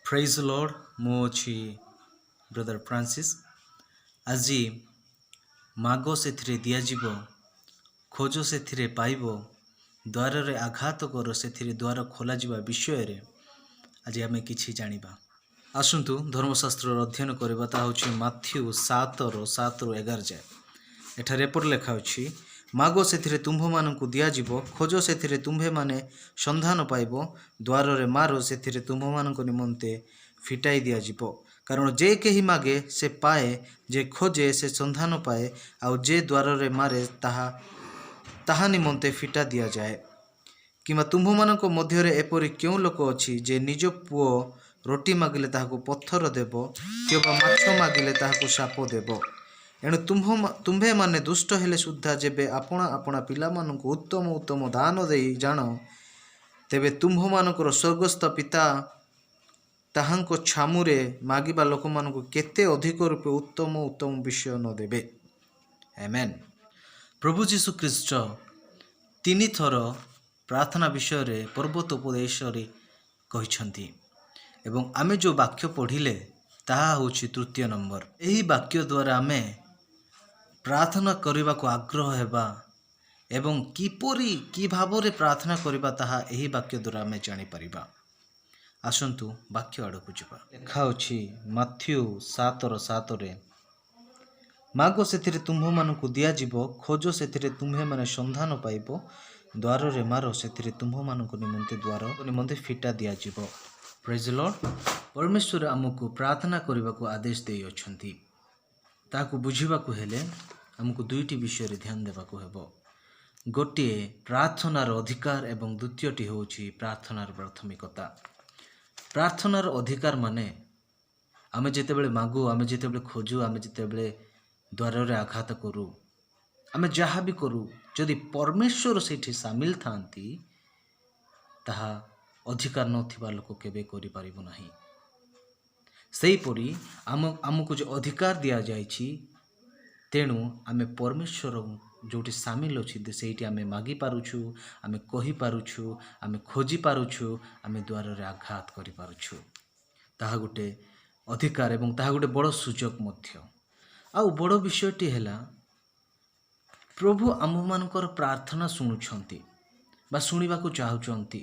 ପ୍ରେଜ୍ ଲର୍ଡ। ମୁଁ ଅଛି ବ୍ରଦର ଫ୍ରାନ୍ସିସ୍। ଆଜି ମାଗ ସେଥିରେ ଦିଆଯିବ, ଖୋଜ ସେଥିରେ ପାଇବ, ଦ୍ୱାରରେ ଆଘାତ କର ସେଥିରେ ଦ୍ୱାର ଖୋଲାଯିବା ବିଷୟରେ ଆଜି ଆମେ କିଛି ଜାଣିବା। ଆସନ୍ତୁ ଧର୍ମଶାସ୍ତ୍ରର ଅଧ୍ୟୟନ କରିବା। ତାହା ହେଉଛି ମାଥ୍ୟୁ 7:7-11 ଯାଏ। ଏଠାରେ ଏପରି ଲେଖା ଅଛି, ମାଗ ସେଥିରେ ତୁମ୍ଭମାନଙ୍କୁ ଦିଆଯିବ, ଖୋଜ ସେଥିରେ ତୁମ୍ଭେମାନେ ସନ୍ଧାନ ପାଇବ, ଦ୍ୱାରରେ ମାର ସେଥିରେ ତୁମ୍ଭମାନଙ୍କ ନିମନ୍ତେ ଫିଟାଇ ଦିଆଯିବ। କାରଣ ଯେ କେହି ମାଗେ ସେ ପାଏ, ଯେ ଖୋଜେ ସେ ସନ୍ଧାନ ପାଏ, ଆଉ ଯେ ଦ୍ୱାରରେ ମାରେ ତାହା ନିମନ୍ତେ ଫିଟା ଦିଆଯାଏ। କିମ୍ବା ତୁମ୍ଭମାନଙ୍କ ମଧ୍ୟରେ ଏପରି କେଉଁ ଲୋକ ଅଛି ଯେ ନିଜ ପୁଅ ରୋଟି ମାଗିଲେ ତାହାକୁ ପଥର ଦେବ, କିମ୍ବା ମାଛ ମାଗିଲେ ତାହାକୁ ସାପ ଦେବ? ଏଣୁ ତୁମ୍ଭେମାନେ ଦୁଷ୍ଟ ହେଲେ ସୁଦ୍ଧା ଯେବେ ଆପଣା ପିଲାମାନଙ୍କୁ ଉତ୍ତମ ଦାନ ଦେଇ ଜାଣ, ତେବେ ତୁମ୍ଭମାନଙ୍କର ସ୍ୱର୍ଗସ୍ଥ ପିତା ତାହାଙ୍କ ଛାମୁରେ ମାଗିବା ଲୋକମାନଙ୍କୁ କେତେ ଅଧିକ ରୂପେ ଉତ୍ତମ ବିଷୟ ନ ଦେବେ। ଆମେନ୍। ପ୍ରଭୁ ଯୀଶୁ ଖ୍ରୀଷ୍ଟ 3 ଥର ପ୍ରାର୍ଥନା ବିଷୟରେ ପର୍ବତ ଉପଦେଶରେ କହିଛନ୍ତି, ଏବଂ ଆମେ ଯେଉଁ ବାକ୍ୟ ପଢ଼ିଲେ ତାହା ହେଉଛି 3 ନମ୍ବର। ଏହି ବାକ୍ୟ ଦ୍ୱାରା ଆମେ ପ୍ରାର୍ଥନା କରିବାକୁ ଆଗ୍ରହ ହେବା ଏବଂ କି ଭାବରେ ପ୍ରାର୍ଥନା କରିବା ତାହା ଏହି ବାକ୍ୟ ଦ୍ୱାରା ଆମେ ଜାଣିପାରିବା। ଆସନ୍ତୁ ବାକ୍ୟ ଆଡ଼କୁ ଯିବା। ଲେଖା ଅଛି ମାଥ୍ୟୁ 7:7, ମାଗ ସେଥିରେ ତୁମ୍ଭମାନଙ୍କୁ ଦିଆଯିବ, ଖୋଜ ସେଥିରେ ତୁମ୍ଭେମାନେ ସନ୍ଧାନ ପାଇବ, ଦ୍ୱାରରେ ମାର ସେଥିରେ ତୁମ୍ଭମାନଙ୍କ ନିମନ୍ତେ ଫିଟା ଦିଆଯିବ। ପ୍ରେଜ୍ ଲର୍ଡ। ପରମେଶ୍ୱର ଆମକୁ ପ୍ରାର୍ଥନା କରିବାକୁ ଆଦେଶ ଦେଇଅଛନ୍ତି। ତାହାକୁ ବୁଝିବାକୁ ହେଲେ ଆମକୁ 2ଟି ବିଷୟରେ ଧ୍ୟାନ ଦେବାକୁ ହେବ। ଗୋଟିଏ ପ୍ରାର୍ଥନାର ଅଧିକାର ଏବଂ ଦ୍ୱିତୀୟଟି ହେଉଛି ପ୍ରାର୍ଥନାର ପ୍ରାଥମିକତା। ପ୍ରାର୍ଥନାର ଅଧିକାର ମାନେ ଆମେ ଯେତେବେଳେ ମାଗୁ, ଆମେ ଯେତେବେଳେ ଖୋଜୁ, ଆମେ ଯେତେବେଳେ ଦ୍ୱାରରେ ଆଘାତ କରୁ, ଆମେ ଯାହା ବି କରୁ, ଯଦି ପରମେଶ୍ୱର ସେଇଠି ସାମିଲ ଥାନ୍ତି, ତାହା ଅଧିକାର ନଥିବା ଲୋକ କେବେ କରିପାରିବ ନାହିଁ। ସେହିପରି ଆମକୁ ଯେ ଅଧିକାର ଦିଆଯାଇଛି, ତେଣୁ ଆମେ ପରମେଶ୍ୱର ଯେଉଁଠି ସାମିଲ ଅଛି ସେଇଠି ଆମେ ମାଗିପାରୁଛୁ, ଆମେ କହିପାରୁଛୁ, ଆମେ ଖୋଜି ପାରୁଛୁ, ଆମେ ଦ୍ୱାରରେ ଆଘାତ କରିପାରୁଛୁ। ତାହା ଗୋଟେ ଅଧିକାର ଏବଂ ତାହା ଗୋଟେ ବଡ଼ ସୁଯୋଗ ମଧ୍ୟ। ଆଉ ବଡ଼ ବିଷୟଟି ହେଲା, ପ୍ରଭୁ ଆମମାନଙ୍କର ପ୍ରାର୍ଥନା ଶୁଣୁଛନ୍ତି ବା ଶୁଣିବାକୁ ଚାହୁଁଛନ୍ତି।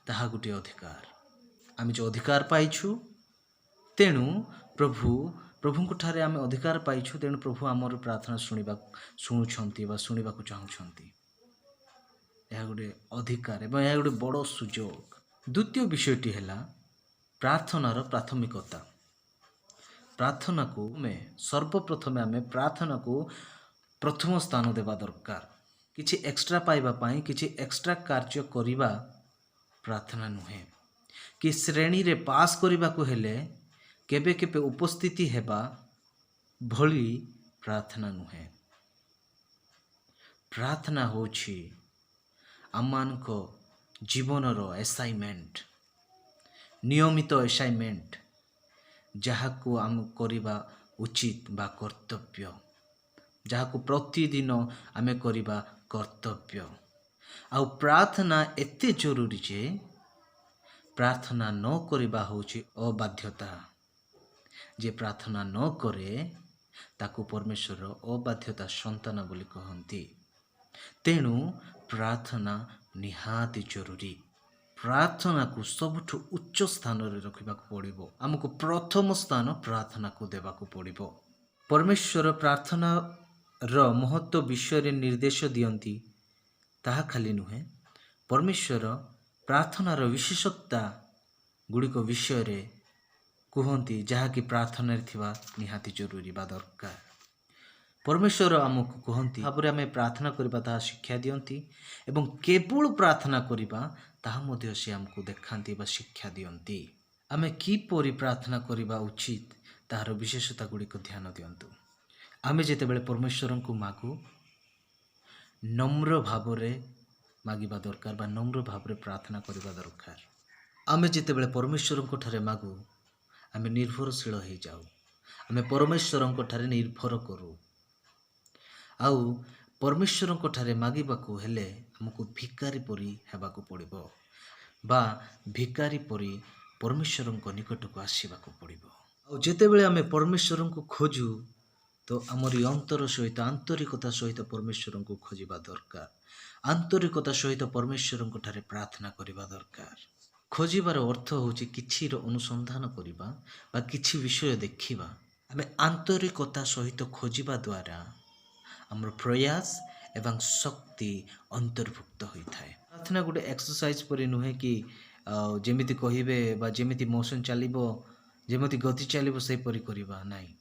ତାହା ଗୋଟିଏ ଅଧିକାର। ଆମେ ଯେଉଁ ଅଧିକାର ପାଇଛୁ, ତେଣୁ ପ୍ରଭୁଙ୍କ ଠାରେ ଆମେ ଅଧିକାର ପାଇଛୁ, ତେଣୁ ପ୍ରଭୁ ଆମର ପ୍ରାର୍ଥନା ଶୁଣୁଛନ୍ତି ବା ଶୁଣିବାକୁ ଚାହୁଁଛନ୍ତି। ଏହା ଗୋଟେ ଅଧିକାର ଏବଂ ଏହା ଗୋଟେ ବଡ଼ ସୁଯୋଗ। ଦ୍ୱିତୀୟ ବିଷୟଟି ହେଲା ପ୍ରାର୍ଥନାର ପ୍ରାଥମିକତା। ସର୍ବପ୍ରଥମେ ଆମେ ପ୍ରାର୍ଥନାକୁ ପ୍ରଥମ ସ୍ଥାନ ଦେବା ଦରକାର। କିଛି ଏକ୍ସଟ୍ରା ପାଇବା ପାଇଁ କିଛି ଏକ୍ସଟ୍ରା କାର୍ଯ୍ୟ କରିବା ପ୍ରାର୍ଥନା ନୁହେଁ। କି ଶ୍ରେଣୀରେ ପାସ୍ କରିବାକୁ ହେଲେ କେବେ ଉପସ୍ଥିତି ହେବା ଭଳି ପ୍ରାର୍ଥନା ନୁହେଁ। ପ୍ରାର୍ଥନା ହେଉଛି ଆମମାନଙ୍କ ଜୀବନର ଆସାଇନମେଣ୍ଟ, ନିୟମିତ ଆସାଇନମେଣ୍ଟ, ଯାହାକୁ ଆମେ କରିବା ଉଚିତ ବା କର୍ତ୍ତବ୍ୟ, ଯାହାକୁ ପ୍ରତିଦିନ ଆମେ କରିବା କର୍ତ୍ତବ୍ୟ। ଆଉ ପ୍ରାର୍ଥନା ଏତେ ଜରୁରୀ ଯେ ପ୍ରାର୍ଥନା ନ କରିବା ହେଉଛି ଅବାଧ୍ୟତା। ଯେ ପ୍ରାର୍ଥନା ନ କରେ ତାକୁ ପରମେଶ୍ୱର ଅବାଧ୍ୟତା ସନ୍ତାନ ବୋଲି କହନ୍ତି। ତେଣୁ ପ୍ରାର୍ଥନା ନିହାତି ଜରୁରୀ। ପ୍ରାର୍ଥନାକୁ ସବୁଠୁ ଉଚ୍ଚ ସ୍ଥାନରେ ରଖିବାକୁ ପଡ଼ିବ। ଆମକୁ ପ୍ରଥମ ସ୍ଥାନ ପ୍ରାର୍ଥନାକୁ ଦେବାକୁ ପଡ଼ିବ। ପରମେଶ୍ୱର ପ୍ରାର୍ଥନାର ମହତ୍ତ୍ୱ ବିଷୟରେ ନିର୍ଦ୍ଦେଶ ଦିଅନ୍ତି। ତାହା ଖାଲି ନୁହେଁ, ପରମେଶ୍ୱର ପ୍ରାର୍ଥନାର ବିଶେଷତା ଗୁଡ଼ିକ ବିଷୟରେ କୁହନ୍ତି, ଯାହାକି ପ୍ରାର୍ଥନାରେ ଥିବା ନିହାତି ଜରୁରୀ ବା ଦରକାର। ପରମେଶ୍ୱର ଆମକୁ କୁହନ୍ତି ଭାବରେ ଆମେ ପ୍ରାର୍ଥନା କରିବା ତାହା ଶିକ୍ଷା ଦିଅନ୍ତି, ଏବଂ କେବଳ ପ୍ରାର୍ଥନା କରିବା ତାହା ମଧ୍ୟ ସେ ଆମକୁ ଦେଖାନ୍ତି ବା ଶିକ୍ଷା ଦିଅନ୍ତି। ଆମେ କିପରି ପ୍ରାର୍ଥନା କରିବା ଉଚିତ ତାହାର ବିଶେଷତା ଗୁଡ଼ିକ ଧ୍ୟାନ ଦିଅନ୍ତୁ। ଆମେ ଯେତେବେଳେ ପରମେଶ୍ୱରଙ୍କୁ ମାଗୁ, ନମ୍ର ଭାବରେ ମାଗିବା ଦରକାର ବା ନମ୍ର ଭାବରେ ପ୍ରାର୍ଥନା କରିବା ଦରକାର। ଆମେ ଯେତେବେଳେ ପରମେଶ୍ୱରଙ୍କ ଠାରେ ମାଗୁ, ଆମେ ନିର୍ଭରଶୀଳ ହେଇଯାଉ। ଆମେ ପରମେଶ୍ୱରଙ୍କ ଠାରେ ନିର୍ଭର କରୁ। ଆଉ ପରମେଶ୍ୱରଙ୍କ ଠାରେ ମାଗିବାକୁ ହେଲେ ଆମକୁ ଭିକାରୀ ପରି ହେବାକୁ ପଡ଼ିବ ବା ଭିକାରୀ ପରି परमेश्वरଙ୍କ निकटକୁ ଆସିବାକୁ ପଡ଼ିବ। ଆଉ ଯେତେବେଳେ ଆମେ परमेश्वरଙ୍କୁ ଖୋଜୁ ତ ଆମରି ଅନ୍ତର ସହିତ ଆନ୍ତରିକତା ସହିତ परमेश्वरଙ୍କୁ ଖୋଜିବା ଦରକାର। ଆନ୍ତରିକତା ସହିତ परमेश्वरଙ୍କ ଠାରେ ପ୍ରାର୍ଥନା କରିବା ଦରକାର। ଖୋଜିବାର ଅର୍ଥ ହେଉଛି କିଛିର ଅନୁସନ୍ଧାନ କରିବା ବା କିଛି ବିଷୟ ଦେଖିବା। ଆମେ ଆନ୍ତରିକତା ସହିତ ଖୋଜିବା ଦ୍ୱାରା ଆମର ପ୍ରୟାସ ଏବଂ ଶକ୍ତି ଅନ୍ତର୍ଭୁକ୍ତ ହୋଇଥାଏ। ପ୍ରାର୍ଥନା ଗୋଟେ ଏକ୍ସରସାଇଜ ପରି ନୁହେଁ କି ଯେମିତି କହିବେ ବା ଯେମିତି ମୋସନ ଚାଲିବ, ଯେମିତି ଗତି ଚାଲିବ ସେହିପରି କରିବା ନାହିଁ।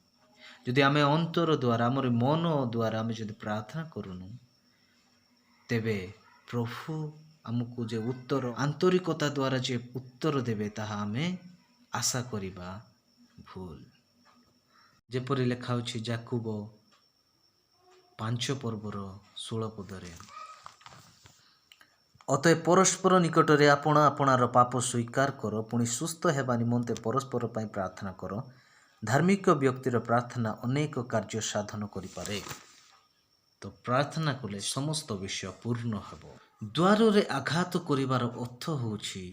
ଯଦି ଆମେ ଅନ୍ତର ଦ୍ୱାରା ଆମର ମନ ଦ୍ୱାରା ଆମେ ଯଦି ପ୍ରାର୍ଥନା କରୁନୁ, ତେବେ ପ୍ରଭୁ ଆମକୁ ଯେ ଉତ୍ତର ଆନ୍ତରିକତା ଦ୍ୱାରା ଯେ ଉତ୍ତର ଦେବେ ତାହା ଆମେ ଆଶା କରିବା ଭୁଲ। ଯେପରି ଲେଖା ହେଉଛି ଯାକୁବ 5:16 ଅତଏବ ପରସ୍ପର ନିକଟରେ ଆପଣ ଆପଣାର ପାପ ସ୍ୱୀକାର କର, ପୁଣି ସୁସ୍ଥ ହେବା ନିମନ୍ତେ ପରସ୍ପର ପାଇଁ ପ୍ରାର୍ଥନା କର। ଧାର୍ମିକ ବ୍ୟକ୍ତିର ପ୍ରାର୍ଥନା ଅନେକ କାର୍ଯ୍ୟ ସାଧନ କରିପାରେ। ତ ପ୍ରାର୍ଥନା କଲେ ସମସ୍ତ ବିଷୟ ପୂର୍ଣ୍ଣ ହେବ। ଦ୍ୱାରରେ ଆଘାତ କରିବାର ଅର୍ଥ ହେଉଛି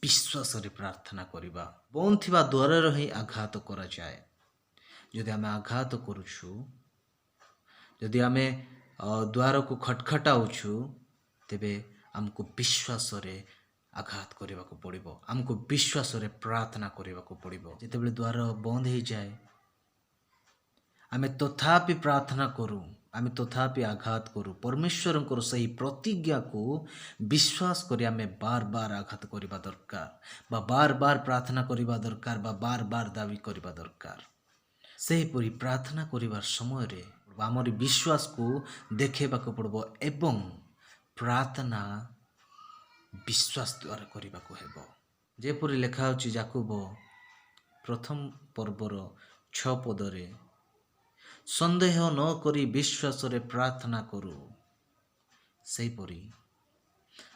ବିଶ୍ୱାସରେ ପ୍ରାର୍ଥନା କରିବା। ବନ୍ଦ ଥିବା ଦ୍ୱାରରେ ହିଁ ଆଘାତ କରାଯାଏ। ଯଦି ଆମେ ଆଘାତ କରୁଛୁ, ଯଦି ଆମେ ଦ୍ୱାରକୁ ଖଟଖଟାଉଛୁ, ତେବେ ଆମକୁ ବିଶ୍ୱାସରେ ଆଘାତ କରିବାକୁ ପଡ଼ିବ। ଆମକୁ ବିଶ୍ୱାସରେ ପ୍ରାର୍ଥନା କରିବାକୁ ପଡ଼ିବ। ଯେତେବେଳେ ଦ୍ୱାର ବନ୍ଦ ହେଇଯାଏ, ଆମେ ତଥାପି ପ୍ରାର୍ଥନା କରୁ, ଆମେ ତଥାପି ଆଘାତ କରୁ। ପରମେଶ୍ୱରଙ୍କର ସେହି ପ୍ରତିଜ୍ଞାକୁ ବିଶ୍ୱାସ କରି ଆମେ ବାର ବାର ଆଘାତ କରିବା ଦରକାର ବା ବାର ବାର ପ୍ରାର୍ଥନା କରିବା ଦରକାର ବା ବାର ବାର ଦାବି କରିବା ଦରକାର। ସେହିପରି ପ୍ରାର୍ଥନା କରିବା ସମୟରେ ଆମର ବିଶ୍ୱାସକୁ ଦେଖାଇବାକୁ ପଡ଼ିବ ଏବଂ ପ୍ରାର୍ଥନା ବିଶ୍ୱାସ ଦ୍ୱାରା କରିବାକୁ ହେବ। ଯେପରି ଲେଖା ହେଉଛି ଯାକୁବ 1:6 ସନ୍ଦେହ ନ କରି ବିଶ୍ୱାସରେ ପ୍ରାର୍ଥନା କରୁ। ସେହିପରି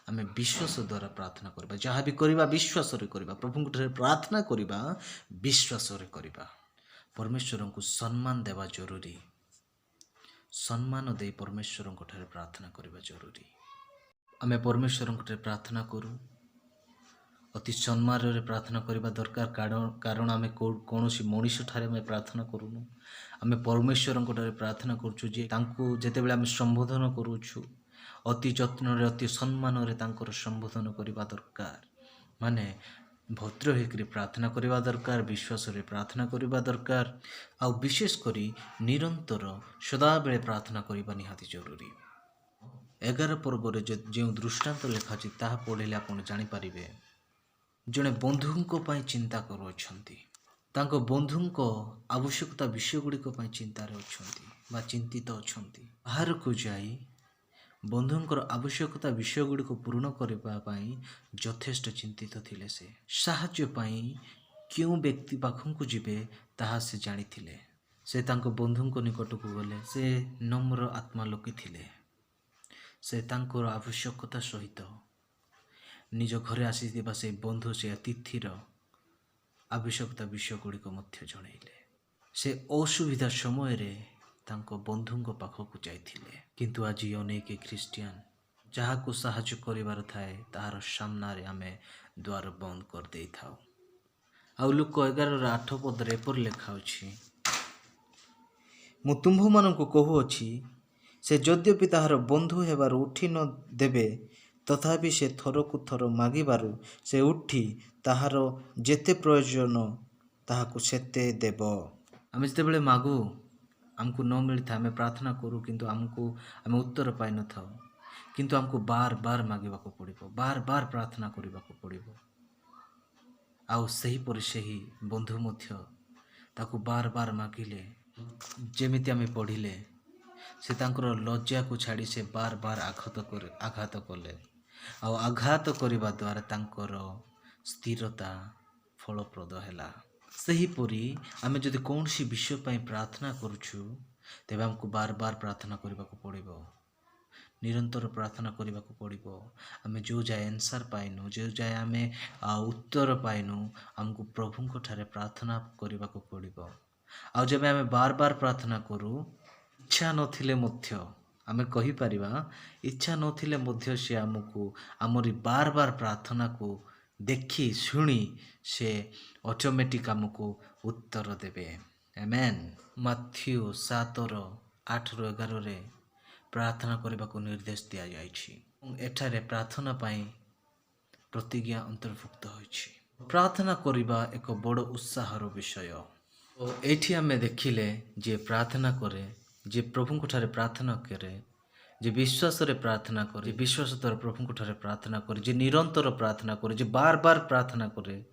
ଆମେ ବିଶ୍ୱାସ ଦ୍ୱାରା ପ୍ରାର୍ଥନା କରିବା। ଯାହା ବି କରିବା ବିଶ୍ୱାସରେ କରିବା। ପ୍ରଭୁଙ୍କ ଠାରେ ପ୍ରାର୍ଥନା କରିବା ବିଶ୍ୱାସରେ କରିବା। ପରମେଶ୍ୱରଙ୍କୁ ସମ୍ମାନ ଦେବା ଜରୁରୀ। ସମ୍ମାନ ଦେଇ ପରମେଶ୍ୱରଙ୍କ ଠାରେ ପ୍ରାର୍ଥନା କରିବା ଜରୁରୀ। ଆମେ ପରମେଶ୍ୱରଙ୍କ ଠାରେ ପ୍ରାର୍ଥନା କରୁ, ଅତି ସମ୍ମାନରେ ପ୍ରାର୍ଥନା କରିବା ଦରକାର। କାରଣ ଆମେ କୌଣସି ମଣିଷ ଠାରେ ଆମେ ପ୍ରାର୍ଥନା କରୁନୁ। ଆମେ ପରମେଶ୍ୱରଙ୍କ ଠାରେ ପ୍ରାର୍ଥନା କରୁଛୁ ଯେ ତାଙ୍କୁ ଯେତେବେଳେ ଆମେ ସମ୍ବୋଧନ କରୁଛୁ, ଅତି ଯତ୍ନରେ ଅତି ସମ୍ମାନରେ ତାଙ୍କର ସମ୍ବୋଧନ କରିବା ଦରକାର। ମାନେ ଭଦ୍ର ହେଇକରି ପ୍ରାର୍ଥନା କରିବା ଦରକାର, ବିଶ୍ୱାସରେ ପ୍ରାର୍ଥନା କରିବା ଦରକାର। ଆଉ ବିଶେଷ କରି ନିରନ୍ତର ସଦାବେଳେ ପ୍ରାର୍ଥନା କରିବା ନିହାତି ଜରୁରୀ। 11 ପର୍ବରେ ଯେଉଁ ଦୃଷ୍ଟାନ୍ତ ଲେଖାଛି ତାହା ପଢ଼ିଲେ ଆପଣ ଜାଣିପାରିବେ। ଜଣେ ବନ୍ଧୁଙ୍କ ପାଇଁ ଚିନ୍ତା କରୁଅଛନ୍ତି, ତାଙ୍କ ବନ୍ଧୁଙ୍କ ଆବଶ୍ୟକତା ବିଷୟ ଗୁଡ଼ିକ ପାଇଁ ଚିନ୍ତାରେ ଅଛନ୍ତି ବା ଚିନ୍ତିତ ଅଛନ୍ତି। ବାହାରକୁ ଯାଇ ବନ୍ଧୁଙ୍କର ଆବଶ୍ୟକତା ବିଷୟ ଗୁଡ଼ିକୁ ପୂରଣ କରିବା ପାଇଁ ଯଥେଷ୍ଟ ଚିନ୍ତିତ ଥିଲେ। ସେ ସାହାଯ୍ୟ ପାଇଁ କେଉଁ ବ୍ୟକ୍ତି ପାଖକୁ ଯିବେ ତାହା ସେ ଜାଣିଥିଲେ। ସେ ତାଙ୍କ ବନ୍ଧୁଙ୍କ ନିକଟକୁ ଗଲେ। ସେ ନମ୍ର ଆତ୍ମା ଲୋକେ ଥିଲେ। ସେ ତାଙ୍କର ଆବଶ୍ୟକତା ସହିତ ନିଜ ଘରେ ଆସିଥିବା ସେ ବନ୍ଧୁ, ସେ ଅତିଥିର ଆବଶ୍ୟକତା ବିଷୟ ଗୁଡ଼ିକ ମଧ୍ୟ ଜଣାଇଲେ। ସେ ଅସୁବିଧା ସମୟରେ ତାଙ୍କ ବନ୍ଧୁଙ୍କ ପାଖକୁ ଯାଇଥିଲେ। କିନ୍ତୁ ଆଜି ଅନେକ ଖ୍ରୀଷ୍ଟିଆନ ଯାହାକୁ ସାହାଯ୍ୟ କରିବାର ଥାଏ ତାହାର ସାମ୍ନାରେ ଆମେ ଦ୍ୱାର ବନ୍ଦ କରିଦେଇଥାଉ। ଆଉ ଲୁକ 11:8 ଏପରି ଲେଖା ଅଛି, ମୁଁ ତୁମ୍ଭମାନଙ୍କୁ କହୁଅଛି, ସେ ଯଦ୍ୟପି ତାହାର ବନ୍ଧୁ ହେବାରୁ ଉଠି ନ ଦେବେ, ତଥାପି ସେ ଥରକୁ ଥର ମାଗିବାରୁ ସେ ଉଠି ତାହାର ଯେତେ ପ୍ରୟୋଜନ ତାହାକୁ ସେତେ ଦେବ। ଆମେ ଯେତେବେଳେ ମାଗୁ, ଆମକୁ ନ ମିଳିଥାଏ, ଆମେ ପ୍ରାର୍ଥନା କରୁ କିନ୍ତୁ ଆମେ ଉତ୍ତର ପାଇନଥାଉ। କିନ୍ତୁ ଆମକୁ ବାର ବାର ମାଗିବାକୁ ପଡ଼ିବ, ବାର ବାର ପ୍ରାର୍ଥନା କରିବାକୁ ପଡ଼ିବ। ଆଉ ସେହିପରି ସେହି ବନ୍ଧୁ ମଧ୍ୟ ତାକୁ ବାର ବାର ମାଗିଲେ। ଯେମିତି ଆମେ ପଢ଼ିଲେ, ସେ ତାଙ୍କର ଲଜ୍ଜାକୁ ଛାଡ଼ି ସେ ବାର ବାର ଆଘାତ କଲେ। ଆଉ ଆଘାତ କରିବା ଦ୍ୱାରା ତାଙ୍କର ସ୍ଥିରତା ଫଳପ୍ରଦ ହେଲା। ସେହିପରି ଆମେ ଯଦି କୌଣସି ବିଷୟ ପାଇଁ ପ୍ରାର୍ଥନା କରୁଛୁ, ତେବେ ଆମକୁ ବାର ବାର ପ୍ରାର୍ଥନା କରିବାକୁ ପଡ଼ିବ, ନିରନ୍ତର ପ୍ରାର୍ଥନା କରିବାକୁ ପଡ଼ିବ। ଆମେ ଯେଉଁ ଯାଏ ଆନ୍ସର ପାଇନୁ, ଯେଉଁ ଯାଏ ଆମେ ଉତ୍ତର ପାଇନୁ, ଆମକୁ ପ୍ରଭୁଙ୍କ ଠାରେ ପ୍ରାର୍ଥନା କରିବାକୁ ପଡ଼ିବ। ଆଉ ଯେବେ ଆମେ ବାର ବାର ପ୍ରାର୍ଥନା କରୁ, ଇଚ୍ଛା ନଥିଲେ ମଧ୍ୟ ଆମେ କହିପାରିବା, ଇଚ୍ଛା ନଥିଲେ ମଧ୍ୟ ସେ ଆମକୁ ଆମରି ବାର ବାର ପ୍ରାର୍ଥନାକୁ ଦେଖି ଶୁଣି ସେ ଅଟୋମେଟିକ୍ ଆମକୁ ଉତ୍ତର ଦେବେ। ଆମେନ୍। ମାଥ୍ୟୁ 7:8-11 ପ୍ରାର୍ଥନା କରିବାକୁ ନିର୍ଦ୍ଦେଶ ଦିଆଯାଇଛି। ଏଠାରେ ପ୍ରାର୍ଥନା ପାଇଁ ପ୍ରତିଜ୍ଞା ଅନ୍ତର୍ଭୁକ୍ତ ହୋଇଛି। ପ୍ରାର୍ଥନା କରିବା ଏକ ବଡ଼ ଉତ୍ସାହର ବିଷୟ। ଓ ଏଇଠି ଆମେ ଦେଖିଲେ ଯିଏ ପ୍ରାର୍ଥନା କରେ, ଯିଏ ପ୍ରଭୁଙ୍କଠାରେ ପ୍ରାର୍ଥନା କରେ, ଯେ ବିଶ୍ୱାସରେ ପ୍ରାର୍ଥନା କରେ, ବିଶ୍ୱାସ ଦ୍ୱାରା ପ୍ରଭୁଙ୍କଠାରେ ପ୍ରାର୍ଥନା କରେ, ଯେ ନିରନ୍ତର ପ୍ରାର୍ଥନା କରେ, ଯେ ବାର ବାର ପ୍ରାର୍ଥନା କରେ,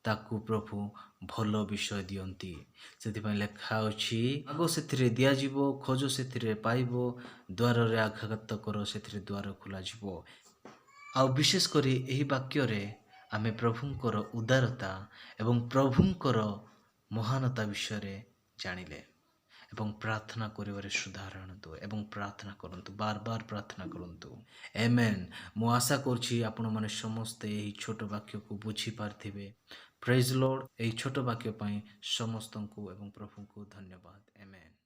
ତାକୁ ପ୍ରଭୁ ଭଲ ବିଷୟ ଦିଅନ୍ତି। ସେଥିପାଇଁ ଲେଖା ଅଛି, ମାଗ ସେଥିରେ ଦିଆଯିବ, ଖୋଜ ସେଥିରେ ପାଇବ, ଦ୍ୱାରରେ ଆଘାତ କର ସେଥିରେ ଦ୍ୱାର ଖୋଲାଯିବ। ଆଉ ବିଶେଷ କରି ଏହି ବାକ୍ୟରେ ଆମେ ପ୍ରଭୁଙ୍କର ଉଦାରତା ଏବଂ ପ୍ରଭୁଙ୍କର ମହାନତା ବିଷୟରେ ଜାଣିଲେ। ଏବଂ ପ୍ରାର୍ଥନା କରିବାରେ ସୁଧାର ଆଣନ୍ତୁ ଏବଂ ପ୍ରାର୍ଥନା କରନ୍ତୁ, ବାର ବାର ପ୍ରାର୍ଥନା କରନ୍ତୁ। ଆମେନ୍। ମୁଁ ଆଶା କରୁଛି ଆପଣମାନେ ସମସ୍ତେ ଏହି ଛୋଟ ବାକ୍ୟକୁ ବୁଝିପାରିଥିବେ। ପ୍ରେଜ୍ ଲର୍ଡ। ଏହି ଛୋଟ ବାକ୍ୟ ପାଇଁ ସମସ୍ତଙ୍କୁ ଏବଂ ପ୍ରଭୁଙ୍କୁ ଧନ୍ୟବାଦ। ଆମେନ୍।